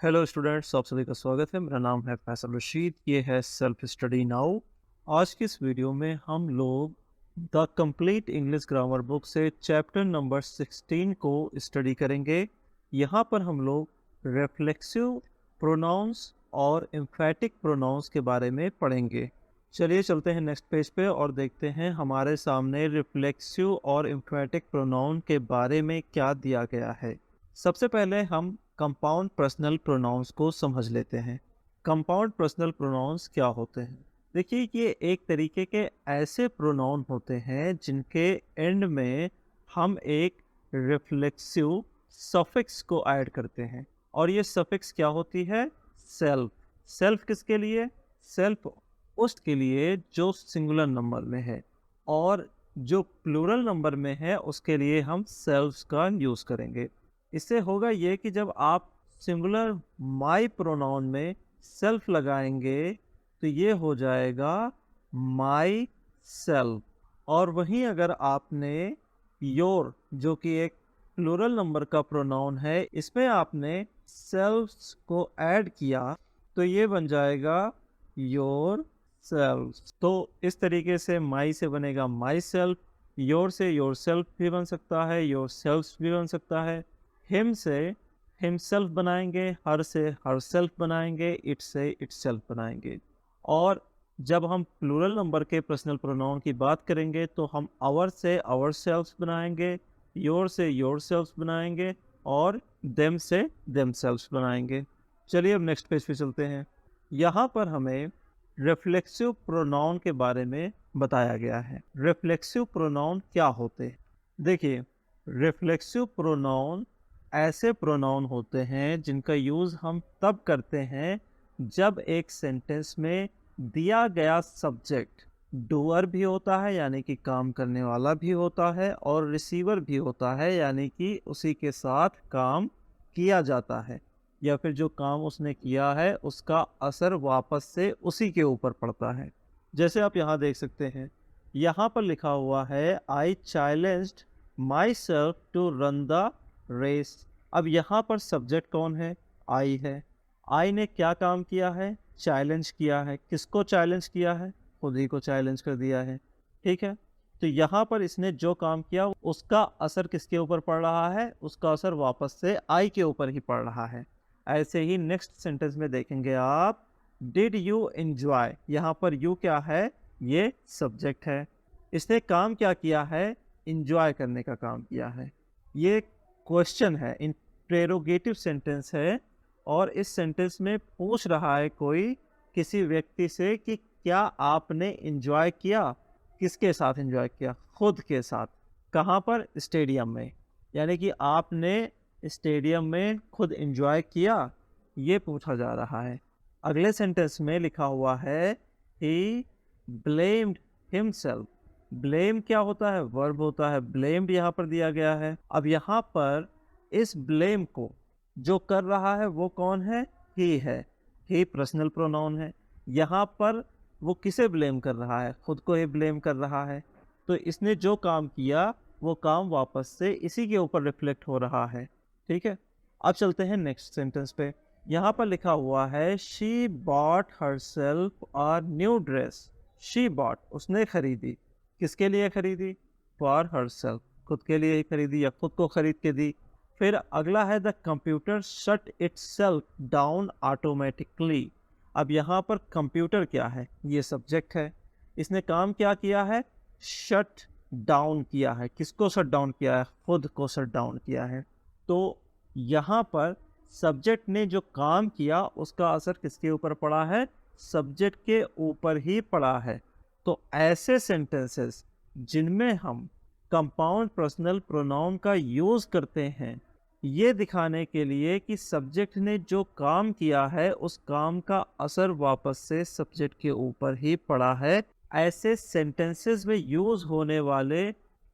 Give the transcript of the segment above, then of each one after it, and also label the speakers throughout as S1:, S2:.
S1: Hello students, आप सभी का स्वागत है। मेरा नाम है फैसल रशीद। ये है सेल्फ स्टडी नाउ। आज की इस वीडियो में हम लोग the complete English grammar book से चैप्टर नंबर 16 को स्टडी करेंगे। यहाँ पर हम लोग रिफ्लेक्सिव प्रोनाउंस और एम्फेटिक प्रोनाउंस के बारे में पढ़ेंगे। चलिए चलते हैं नेक्स्ट पेज पे और देखते हैं हमारे सामने रिफ्लेक्सिव और एम्फेटिक प्रोनाउन के बारे में क्या दिया गया है। सबसे पहले हम कंपाउंड पर्सनल प्रोनाउंस को समझ लेते हैं। कंपाउंड पर्सनल प्रोनाउंस क्या होते हैं? देखिए, ये एक तरीके के ऐसे प्रोनाउन होते हैं जिनके एंड में हम एक रिफ्लेक्सिव सफिक्स को ऐड करते हैं। और ये सफिक्स क्या होती है? सेल्फ। सेल्फ किसके लिए? सेल्फ उसके लिए जो सिंगुलर नंबर में है, और जो प्लूरल नंबर में है उसके लिए हम सेल्फ्स का यूज करेंगे। इससे होगा ये कि जब आप सिंगुलर माई प्रोनाउन में सेल्फ लगाएंगे तो ये हो जाएगा माई सेल्फ। और वहीं अगर आपने योर, जो कि एक प्लूरल नंबर का प्रोनाउन है, इसमें आपने सेल्फ्स को ऐड किया तो ये बन जाएगा योर सेल्फ। तो इस तरीके से माई से बनेगा माई सेल्फ, योर से योर सेल्फ भी बन सकता है, योर सेल्फ भी बन सकता है। हिम से हिमसेल्फ बनाएंगे, हर से हर सेल्फ बनाएंगे, इट से इट सेल्फ बनाएंगे। और जब हम प्लूरल नंबर के पर्सनल प्रोनाउन की बात करेंगे तो हम आवर से आवर सेल्फ बनाएंगे, योर से योर सेल्फ बनाएंगे, और देम से देम सेल्फ बनाएंगे। चलिए अब नेक्स्ट पेज पे चलते हैं। यहाँ पर हमें रिफ्लेक्सिव प्रोनाउन के बारे में बताया गया है। रिफ्लेक्सिव प्रोनाउन क्या होते हैं? देखिए, रिफ्लेक्सिव प्रोनाउन ऐसे प्रोनाउन होते हैं जिनका यूज़ हम तब करते हैं जब एक सेंटेंस में दिया गया सब्जेक्ट डूअर भी होता है, यानी कि काम करने वाला भी होता है, और रिसीवर भी होता है, यानी कि उसी के साथ काम किया जाता है, या फिर जो काम उसने किया है उसका असर वापस से उसी के ऊपर पड़ता है। जैसे आप यहाँ देख सकते हैं, यहाँ पर लिखा हुआ है I challenged myself to run the race. अब यहाँ पर सब्जेक्ट कौन है? आई है। आई ने क्या काम किया है? चैलेंज किया है। किसको चैलेंज किया है? खुद ही को चैलेंज कर दिया है। ठीक है, तो यहाँ पर इसने जो काम किया उसका असर किसके ऊपर पड़ रहा है? उसका असर वापस से आई के ऊपर ही पड़ रहा है। ऐसे ही नेक्स्ट सेंटेंस में देखेंगे आप, डिड यू एंजॉय। यहाँ पर यू क्या है? ये सब्जेक्ट है। इसने काम क्या किया है? एंजॉय करने का काम किया है। ये क्वेश्चन है, इंटेरोगेटिव सेंटेंस है, और इस सेंटेंस में पूछ रहा है कोई किसी व्यक्ति से कि क्या आपने एंजॉय किया? किसके साथ एंजॉय किया? खुद के साथ। कहाँ पर? स्टेडियम में। यानी कि आपने स्टेडियम में खुद एंजॉय किया, ये पूछा जा रहा है। अगले सेंटेंस में लिखा हुआ है ही ब्लेम्ड हिमसेल्फ। ब्लेम क्या होता है? वर्ब होता है। ब्लेम्ड यहाँ पर दिया गया है। अब यहाँ पर इस ब्लेम को जो कर रहा है वो कौन है? ही है। ही पर्सनल प्रोनाउन है। यहाँ पर वो किसे ब्लेम कर रहा है? खुद को ही ब्लेम कर रहा है। तो इसने जो काम किया वो काम वापस से इसी के ऊपर रिफ्लेक्ट हो रहा है। ठीक है, अब चलते हैं नेक्स्ट सेंटेंस पे। यहाँ पर लिखा हुआ है she bought herself a new dress. She bought, उसने खरीदी। किसके लिए खरीदी? फॉर हरसेल्फ, खुद के लिए ही खरीदी या खुद को खरीद के दी। फिर अगला है the computer shut itself down automatically. अब यहाँ पर कंप्यूटर क्या है? ये सब्जेक्ट है। इसने काम क्या किया है? शट डाउन किया है। किसको शट डाउन किया है? खुद को शट डाउन किया है। तो यहाँ पर सब्जेक्ट ने जो काम किया उसका असर किसके ऊपर पड़ा है? सब्जेक्ट के ऊपर ही पड़ा है। तो ऐसे सेंटेंसेस जिनमें हम कंपाउंड पर्सनल प्रोनाउन का यूज करते हैं ये दिखाने के लिए कि सब्जेक्ट ने जो काम किया है उस काम का असर वापस से सब्जेक्ट के ऊपर ही पड़ा है, ऐसे सेंटेंसेस में यूज होने वाले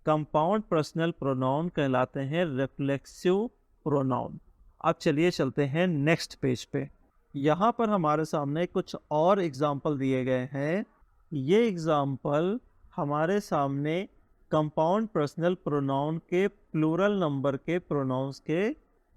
S1: कंपाउंड पर्सनल प्रोनाउन कहलाते हैं रिफ्लेक्सिव प्रोनाउन। अब चलिए चलते हैं नेक्स्ट पेज पे। यहाँ पर हमारे सामने कुछ और एग्जाम्पल दिए गए हैं। ये एग्जाम्पल हमारे सामने कंपाउंड पर्सनल प्रोनाउन के प्लूरल नंबर के प्रोनाउंस के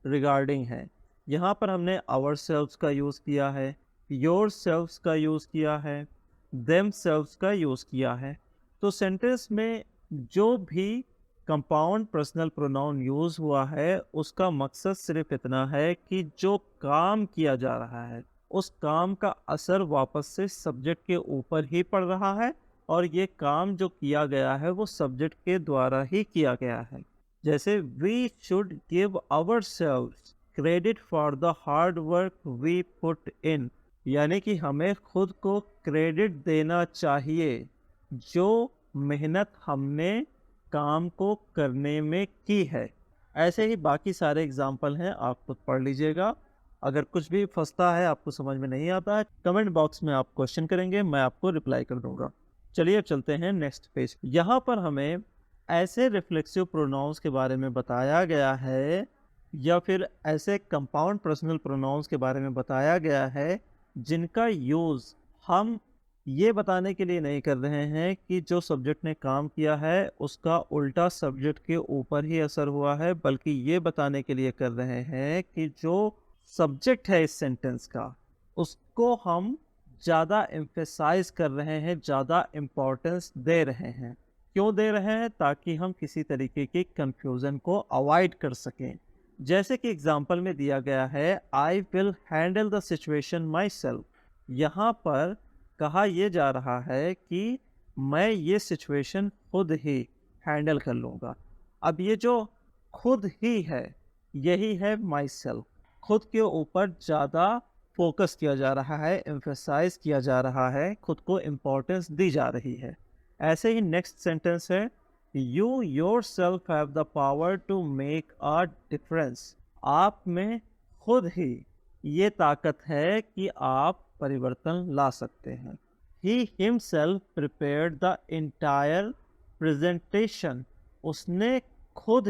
S1: रिगार्डिंग है। यहाँ पर हमने आवर सेल्व्स का यूज़ किया है, योर सेल्व्स का यूज़ किया है, देम सेल्व्स का यूज़ किया है। तो सेंटेंस में जो भी कंपाउंड पर्सनल प्रोनाउन यूज़ हुआ है उसका मकसद सिर्फ इतना है कि जो काम किया जा रहा है उस काम का असर वापस से सब्जेक्ट के ऊपर ही पड़ रहा है और ये काम जो किया गया है वो सब्जेक्ट के द्वारा ही किया गया है। जैसे we should give ourselves credit for the hard work we put in, यानी कि हमें खुद को क्रेडिट देना चाहिए जो मेहनत हमने काम को करने में की है। ऐसे ही बाकी सारे एग्जाम्पल हैं, आप खुद पढ़ लीजिएगा। अगर कुछ भी फंसता है, आपको समझ में नहीं आता है, कमेंट बॉक्स में आप क्वेश्चन करेंगे, मैं आपको रिप्लाई कर दूंगा। चलिए अब चलते हैं नेक्स्ट पेज। यहाँ पर हमें ऐसे रिफ्लेक्सिव प्रोनाउंस के बारे में बताया गया है या फिर ऐसे कंपाउंड पर्सनल प्रोनाउंस के बारे में बताया गया है जिनका यूज़ हम ये बताने के लिए नहीं कर रहे हैं कि जो सब्जेक्ट ने काम किया है उसका उल्टा सब्जेक्ट के ऊपर ही असर हुआ है, बल्कि ये बताने के लिए कर रहे हैं कि जो सब्जेक्ट है इस सेंटेंस का उसको हम ज़्यादा एम्फेसाइज कर रहे हैं, ज़्यादा इम्पोर्टेंस दे रहे हैं। क्यों दे रहे हैं? ताकि हम किसी तरीके की कंफ्यूजन को अवॉइड कर सकें। जैसे कि एग्जाम्पल में दिया गया है, I will handle the situation my self. यहाँ पर कहा यह जा रहा है कि मैं ये सिचुएशन खुद ही हैंडल कर लूँगा। अब ये जो खुद ही है यही है माई सेल्फ। खुद के ऊपर ज़्यादा फोकस किया जा रहा है, एम्फेसाइज किया जा रहा है, खुद को इम्पोर्टेंस दी जा रही है। ऐसे ही नेक्स्ट सेंटेंस है, you yourself have the power to make a difference. आप में खुद ही ये ताकत है कि आप परिवर्तन ला सकते हैं। He himself prepared the entire presentation. उसने खुद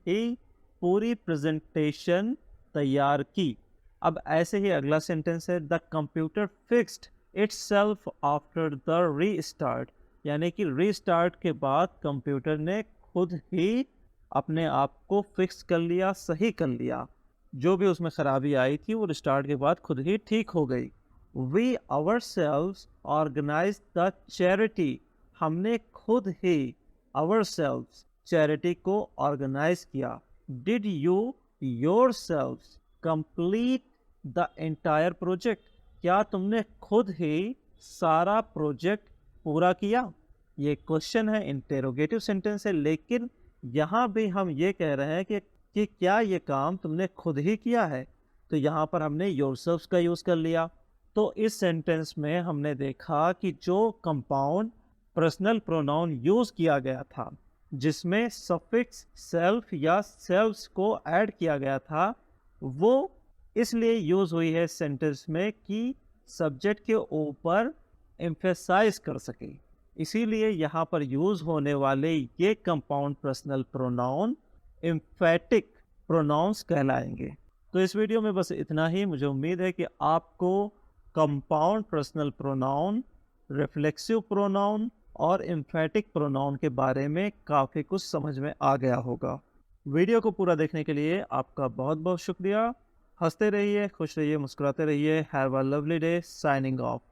S1: ही पूरी प्रेजेंटेशन तैयार की। अब ऐसे ही अगला सेंटेंस है, the computer fixed itself after the restart, यानी कि रीस्टार्ट के बाद कंप्यूटर ने खुद ही अपने आप को फिक्स कर लिया, सही कर लिया। जो भी उसमें खराबी आई थी वो रिस्टार्ट के बाद खुद ही ठीक हो गई। We ourselves organise the charity. हमने खुद ही आवरसेल्व्स चैरिटी को ऑर्गेनाइज किया। Did you yourselves complete the entire project. क्या तुमने खुद ही सारा प्रोजेक्ट पूरा किया? ये क्वेश्चन है, इंटेरोगेटिव सेंटेंस है, लेकिन यहाँ भी हम ये कह रहे हैं कि क्या ये काम तुमने खुद ही किया है? तो यहाँ पर हमने योरसेल्व्स का यूज़ कर लिया। तो इस सेंटेंस में हमने देखा कि जो कंपाउंड पर्सनल प्रोनाउन यूज़ किया गया था जिसमें सफिक्स सेल्फ या सेल्व्स को ऐड किया गया था, वो इसलिए यूज़ हुई है सेंटेंस में कि सब्जेक्ट के ऊपर एम्फेसाइज कर सके। इसीलिए यहाँ पर यूज़ होने वाले ये compound personal pronoun emphatic pronouns कहलाएंगे। तो इस वीडियो में बस इतना ही। मुझे उम्मीद है कि आपको compound personal pronoun, reflexive pronoun और एम्फेटिक प्रोनाउन के बारे में काफ़ी कुछ समझ में आ गया होगा। वीडियो को पूरा देखने के लिए आपका बहुत बहुत शुक्रिया। हंसते रहिए, खुश रहिए, मुस्कुराते रहिए। Have a lovely day. Signing off.